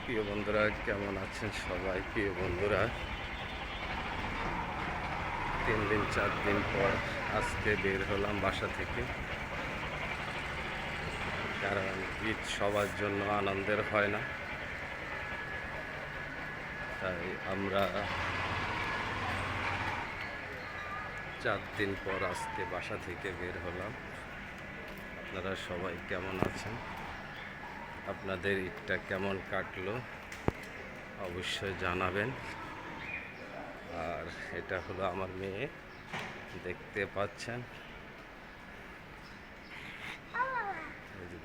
প্রিয় বন্ধুরা, কেমন আছেন সবাই? প্রিয় বন্ধুরা, 3 দিন 4 দিন পর আজকে বের হলাম বাসা থেকে। কারণ ঈদ সবার জন্য আনন্দের হয় না, তাই আমরা 4 দিন পর আজকে বাসা থেকে বের হলাম। আপনারা সবাই কেমন আছেন? আপনাদের ঈদটা কেমন কাটলো অবশ্যই জানাবেন। আর এটা হলো আমার মেয়ে, দেখতে পাচ্ছেন,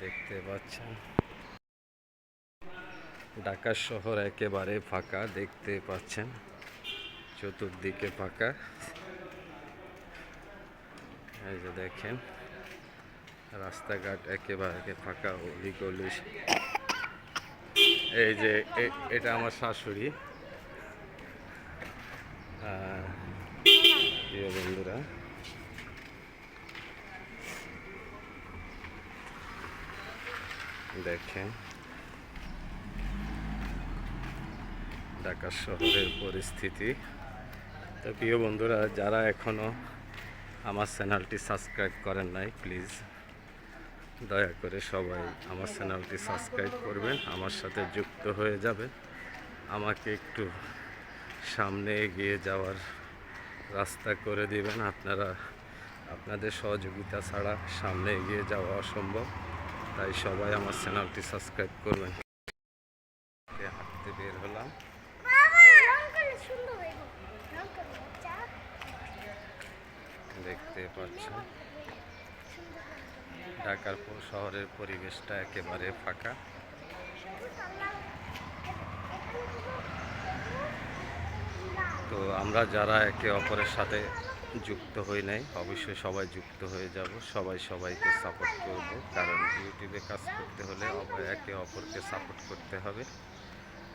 দেখতে পাচ্ছেন ঢাকা শহর একেবারে ফাঁকা, দেখতে পাচ্ছেন চতুর্দিকে ফাঁকা। এই যে দেখেন রাস্তাঘাট একেবারে ফাঁকা, অলিগলি। এই যে এটা আমার শাশুড়ি। প্রিয় বন্ধুরা, দেখেন ঢাকা শহরের পরিস্থিতি। তো প্রিয় বন্ধুরা, যারা এখনও আমার চ্যানেলটি সাবস্ক্রাইব করেন নাই, প্লিজ দয়া করে সবাই আমার চ্যানেলটি সাবস্ক্রাইব করবেন, আমার সাথে যুক্ত হয়ে যাবেন। আমাকে একটু সামনে এগিয়ে যাওয়ার রাস্তা করে দিবেন। আপনাদের সহযোগিতা ছাড়া সামনে এগিয়ে যাওয়া অসম্ভব, তাই সবাই আমার চ্যানেলটি সাবস্ক্রাইব করবেন। হাঁটতে বের হলাম। দেখতে পাচ্ছেন ঢাকার শহরের পরিবেশটা একেবারে ফাঁকা। তো আমরা যারা একে অপরের সাথে যুক্ত হই নাই, অবশ্যই সবাই যুক্ত হয়ে যাব। সবাই সবাইকে সাপোর্ট করব, কারণ ইউটিউবে কাজ করতে হলে একে অপরকে সাপোর্ট করতে হবে,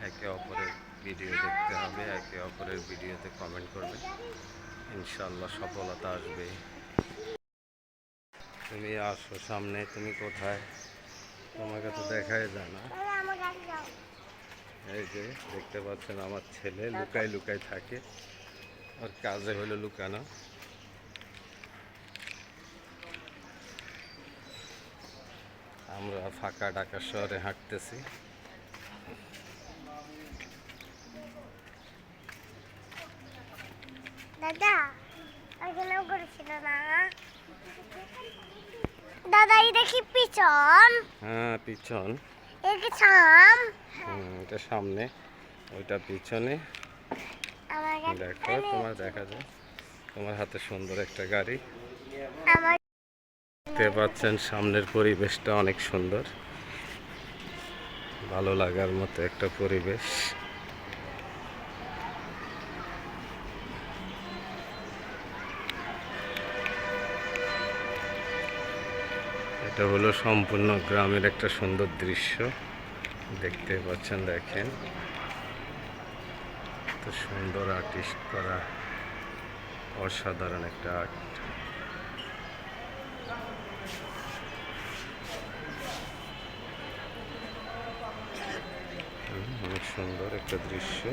একে অপরের ভিডিও দেখতে হবে, একে অপরের ভিডিওতে কমেন্ট করবে, ইনশাল্লাহ সফলতা আসবে। তুমি আসো সামনে। তুমি কোথায়? তোমাকে তো দেখাই যায় না। এই যে দেখতে পাচ্ছেন আমার ছেলে লুকাই লুকাই থাকে, ওর কাজে হলো লুকানো। আমরা ফাঁকা ঢাকা শহরে হাঁটতেছি। দাদা ওইখানেও করেছিল না দাদা, এই দেখি পিছন। হ্যাঁ, পিছন। এটা সামনে, ওইটা পিছনে। দেখো, তোমার দেখা যায় তোমার হাতে সুন্দর একটা গাড়ি। দেখতে পাচ্ছেন সামনের পরিবেশটা অনেক সুন্দর, ভালো লাগার মতো একটা পরিবেশ। এটা হলো সম্পূর্ণ গ্রামের একটা সুন্দর দৃশ্য, দেখতে পাচ্ছেন। দেখেন তো সুন্দর আর্টিস্ট করা, অসাধারণ একটা আর্ট। অনেক সুন্দর একটা দৃশ্য।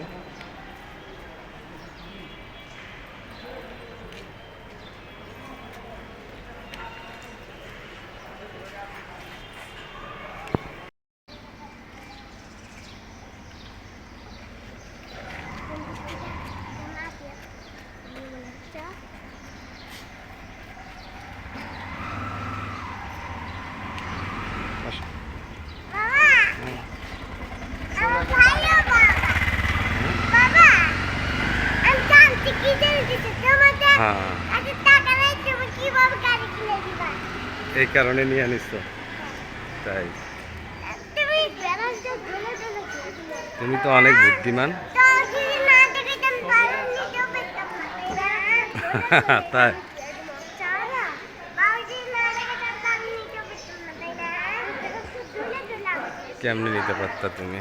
এই কারণে নিয়ে আনিস তো, তাই? তুমি তো অনেক বুদ্ধিমান। তাই কেমনি নিতে পারতা তুমি?